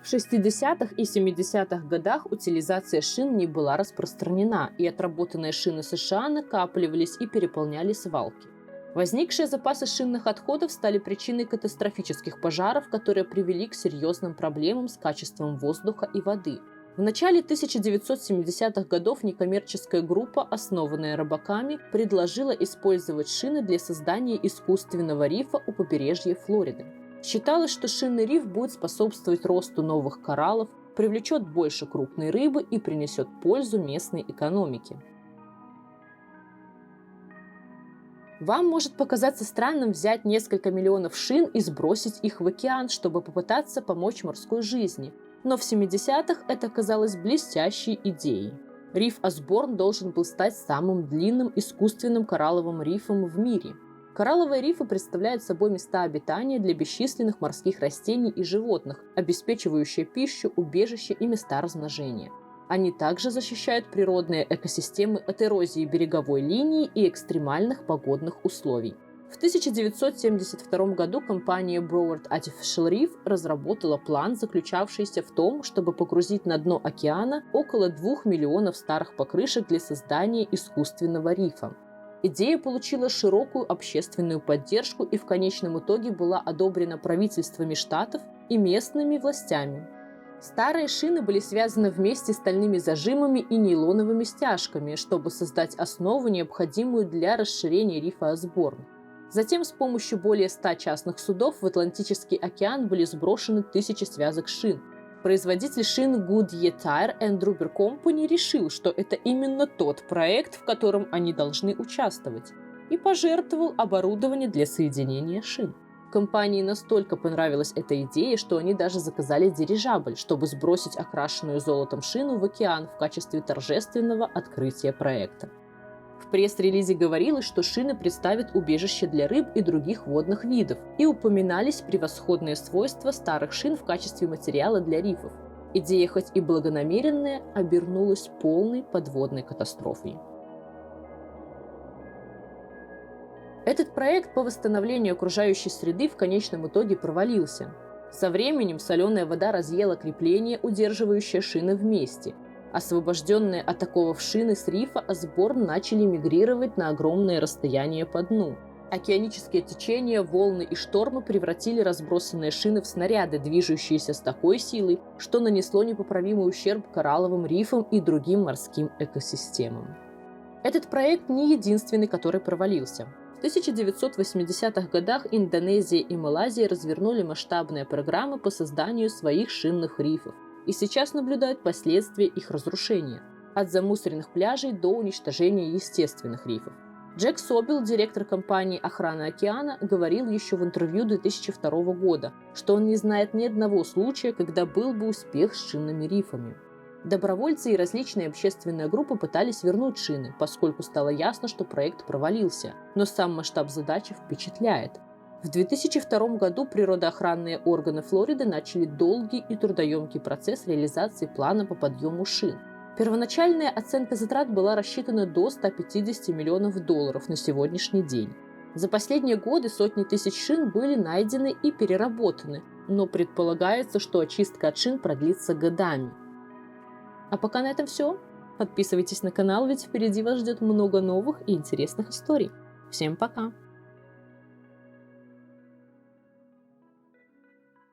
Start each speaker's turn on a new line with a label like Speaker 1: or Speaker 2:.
Speaker 1: В 60-х и 70-х годах утилизация шин не была распространена, и отработанные шины США накапливались и переполняли свалки. Возникшие запасы шинных отходов стали причиной катастрофических пожаров, которые привели к серьезным проблемам с качеством воздуха и воды. В начале 1970-х годов некоммерческая группа, основанная рыбаками, предложила использовать шины для создания искусственного рифа у побережья Флориды. Считалось, что шинный риф будет способствовать росту новых кораллов, привлечет больше крупной рыбы и принесет пользу местной экономике. Вам может показаться странным взять несколько миллионов шин и сбросить их в океан, чтобы попытаться помочь морской жизни. Но в 70-х это казалось блестящей идеей. Риф Осборн должен был стать самым длинным искусственным коралловым рифом в мире. Коралловые рифы представляют собой места обитания для бесчисленных морских растений и животных, обеспечивающие пищу, убежище и места размножения. Они также защищают природные экосистемы от эрозии береговой линии и экстремальных погодных условий. В 1972 году компания Broward Artificial Reef разработала план, заключавшийся в том, чтобы погрузить на дно океана около 2 миллионов старых покрышек для создания искусственного рифа. Идея получила широкую общественную поддержку и в конечном итоге была одобрена правительствами штатов и местными властями. Старые шины были связаны вместе стальными зажимами и нейлоновыми стяжками, чтобы создать основу, необходимую для расширения рифа Осборн. Затем с помощью более 100 частных судов в Атлантический океан были сброшены тысячи связок шин. Производитель шин Goodyear Tire & Rubber Company решил, что это именно тот проект, в котором они должны участвовать, и пожертвовал оборудование для соединения шин. Компании настолько понравилась эта идея, что они даже заказали дирижабль, чтобы сбросить окрашенную золотом шину в океан в качестве торжественного открытия проекта. В пресс-релизе говорилось, что шины представят убежище для рыб и других водных видов, и упоминались превосходные свойства старых шин в качестве материала для рифов. Идея, хоть и благонамеренная, обернулась полной подводной катастрофой. Этот проект по восстановлению окружающей среды в конечном итоге провалился. Со временем соленая вода разъела крепление, удерживающее шины вместе. Освобожденные от оковов шины с рифа Осборн начали мигрировать на огромные расстояния по дну. Океанические течения, волны и штормы превратили разбросанные шины в снаряды, движущиеся с такой силой, что нанесло непоправимый ущерб коралловым рифам и другим морским экосистемам. Этот проект не единственный, который провалился. В 1980-х годах Индонезия и Малайзия развернули масштабные программы по созданию своих шинных рифов и сейчас наблюдают последствия их разрушения, от замусоренных пляжей до уничтожения естественных рифов. Джек Собил, директор компании «Охрана океана», говорил еще в интервью 2002 года, что он не знает ни одного случая, когда был бы успех с шинными рифами. Добровольцы и различные общественные группы пытались вернуть шины, поскольку стало ясно, что проект провалился, но сам масштаб задачи впечатляет. В 2002 году природоохранные органы Флориды начали долгий и трудоемкий процесс реализации плана по подъему шин. Первоначальная оценка затрат была рассчитана до $150 миллионов на сегодняшний день. За последние годы сотни тысяч шин были найдены и переработаны, но предполагается, что очистка от шин продлится годами. А пока на этом все. Подписывайтесь на канал, ведь впереди вас ждет много новых и интересных историй. Всем пока!